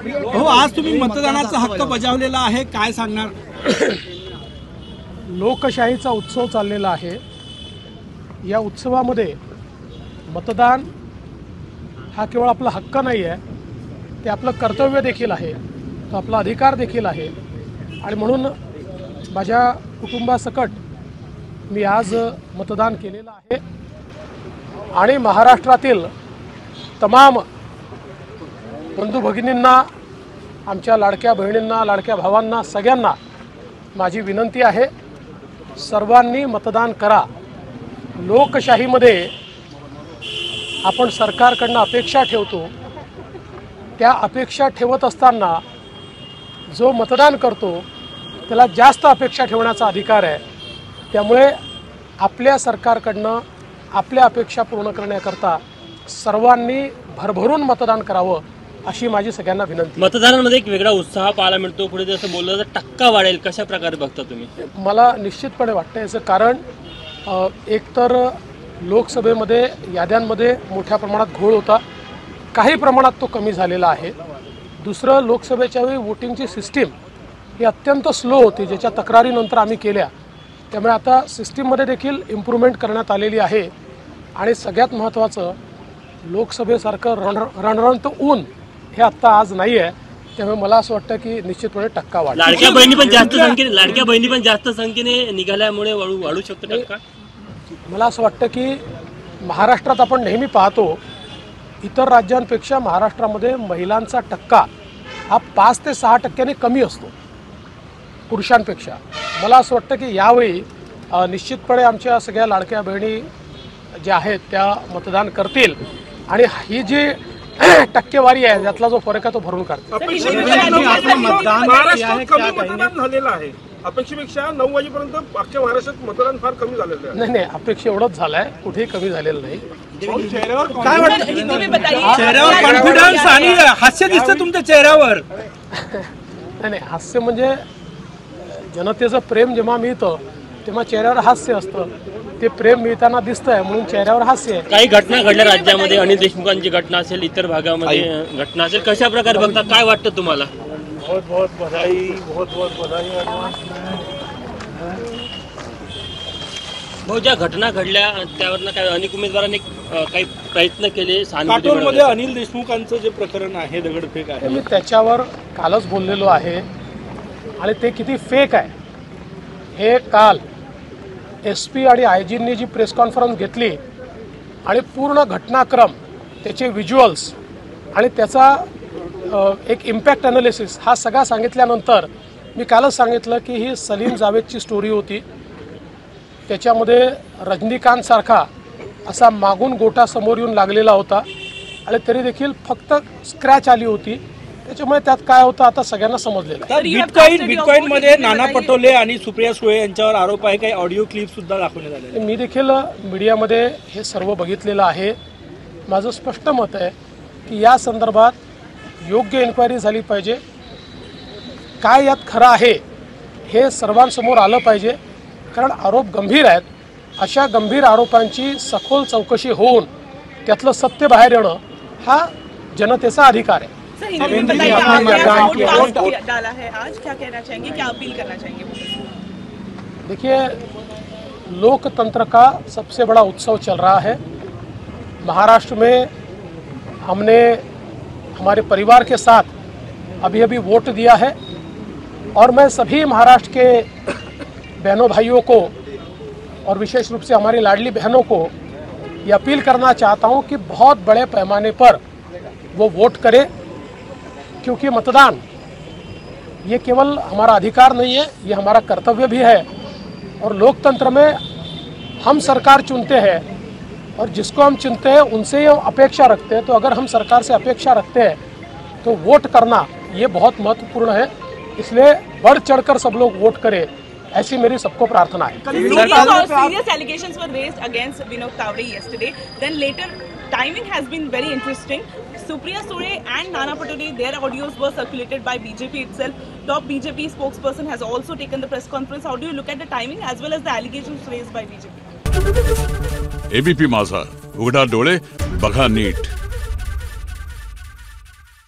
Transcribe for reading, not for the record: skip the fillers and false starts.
हो, आज तुम्ही मतदानाचा हक्क बजावलेला आहे, काय सांगणार? लोकशाहीचा उत्सव चाललेला आहे। या उत्सवामध्ये मतदान हा केवळ आपला हक्क नाही आहे, ते आपलं कर्तव्य देखील आहे, तो आपला अधिकार देखील आहे। आणि म्हणून माझ्या कुटुंबासकट मी आज मतदान केलेलं आहे आणि महाराष्ट्रातील तमाम बंधू भगिनींना, आमच्या लाडक्या बहिणींना, लाडक्या भावांना, सगळ्यांना माझी विनंती आहे, सर्वांनी मतदान करा। लोकशाहीमध्ये आपण सरकारकडून अपेक्षा ठेवतो, त्या अपेक्षा ठेवत असताना जो मतदान करतो त्याला जास्त अपेक्षा ठेवण्याचा अधिकार आहे। त्यामुळे आपल्या सरकारकडून आपल्या अपेक्षा पूर्ण करण्याकरता सर्वांनी भरभरून मतदान करावं अशी माझी सगळ्यांना विनंती। मतदानामध्ये एक वेगळा उत्साह पाहायला मिळतो, पुढे जसं बोललं तर टक्का वाढेल, कशा प्रकारे बघता तुम्ही? मला निश्चितपणे वाटतं याचं कारण एकतर लोकसभेमध्ये याद्यांमध्ये मोठ्या प्रमाणात घोळ होता, काही प्रमाणात तो कमी झालेला आहे। दुसरं, लोकसभेच्या वेळी वोटिंगची सिस्टीम ही अत्यंत स्लो होती, ज्याच्या तक्रारीनंतर आम्ही केल्या, त्यामुळे आता सिस्टीममध्ये देखील इम्प्रूव्हमेंट करण्यात आलेली आहे। आणि सगळ्यात महत्त्वाचं, लोकसभेसारखं रणरणत ऊन हे आत्ता आज नाही आहे, त्यामुळे मला असं वाटतं की निश्चितपणे टक्का वाढेल। लाडक्या बहिणी पण जास्त संख्येने निघाल्यामुळे वाढू शकतो टक्का। मला असं वाटतं की महाराष्ट्रात आपण नेहमी पाहतो, इतर राज्यांपेक्षा महाराष्ट्रामध्ये महिलांचा टक्का हा 5 ते 6% कमी असतो पुरुषांपेक्षा। मला असं वाटतं की यावेळी निश्चितपणे आमच्या सगळ्या लाडक्या बहिणी ज्या आहेत त्या मतदान करतील आणि ही जी टक्केवारी आहे त्यातला जो फरक आहे तो भरून काढतील। अपेक्षेपेक्षा 9 वाजेपर्यंत अख्ख्या महाराष्ट्रात मतदान फार कमी झालेलं आहे। नाही, अपेक्षा एवढंच झालंय, कुठेही कमी झालेलं नाही। काय वाटतं? चेहऱ्यावर कॉन्फिडन्स आणि हास्य दिसतं तुमच्या चेहऱ्यावर। नाही, हास्य म्हणजे जनतेचं प्रेम जेव्हा मिळतं तेव्हा चेहऱ्यावर हास्य असतं, ते प्रेम मिळताना दिसतंय म्हणून चेहऱ्यावर हास्य आहे। काही घटना घडल्या राज्यामध्ये, अनिल देशमुखांची घटना असेल, इतर भागामध्ये घटना असेल, कशा प्रकारे बघता, काय वाटतं तुम्हाला? बहुत बहुत बधाई, बहुत बहुत बधाई। भाऊ, ज्या घटना घडल्या त्यावरनं काय अनेक उमेदवारांनी काही प्रयत्न केले, काटोलमध्ये अनिल देशमुखांचं जे प्रकरण आहे, दगडफेक आहे, मी त्याच्यावर कालच बोललेलो आहे आणि ते किती फेक आहे हे काल SP आणि IG जी प्रेस कॉन्फरन्स घेतली आणि पूर्ण घटनाक्रम, त्याचे व्हिज्युअल्स आणि त्याचा एक इम्पॅक्ट ॲनालिसिस हा सगळा सांगितल्यानंतर मी कालच सांगितलं की ही सलीम जावेदची स्टोरी होती। त्याच्यामध्ये रजनीकांतसारखा असा मागून गोटा समोर येऊन लागलेला होता आणि तरी देखील फक्त स्क्रॅच आली होती, त्याच्यामुळे त्यात काय होतं आता सगळ्यांना समजलेलं आहे। बिटकॉईनमध्ये नाना पटोले आणि सुप्रिया सुळे यांच्यावर आरोप आहे, काही ऑडिओ क्लिप सुद्धा दाखवण्यात आले। मी देखील मीडियामध्ये हे सर्व बघितलेलं आहे। माझं स्पष्ट मत आहे की या संदर्भात योग्य इन्क्वायरी झाली पाहिजे, काय यात खरं आहे हे सर्वांसमोर आलं पाहिजे, कारण आरोप गंभीर आहेत। अशा गंभीर आरोपांची सखोल चौकशी होऊन त्यातलं सत्य बाहेर येणं हा जनतेचा अधिकार आहे। देखिए, लोकतंत्र का सबसे बड़ा उत्सव चल रहा है। महाराष्ट्र में हमने हमारे परिवार के साथ अभी अभी वोट दिया है और मैं सभी महाराष्ट्र के बहनों भाइयों को और विशेष रूप से हमारी लाडली बहनों को ये अपील करना चाहता हूँ कि बहुत बड़े पैमाने पर वो वोट करें, क्योंकि मतदान ये केवल हमारा अधिकार नहीं है, ये हमारा कर्तव्य भी है। और लोकतंत्र में हम सरकार चुनते हैं और जिसको हम चुनते हैं उनसे ही अपेक्षा रखते हैं, तो अगर हम सरकार से अपेक्षा रखते हैं तो वोट करना ये बहुत महत्वपूर्ण है। इसलिए बढ़ चढ़कर सब लोग वोट करें, ऐसी मेरी सबको प्रार्थना है। Serious allegations were raised against Vinod Tawade yesterday. Then later, timing has been very interesting. Supriya Sule and Nana Patole, their audios were circulated by BJP itself. Top BJP spokesperson has also taken the press conference. How do you look at the timing as well as the allegations raised by BJP? ABP माझा, उघडा डोळे बघा नीट।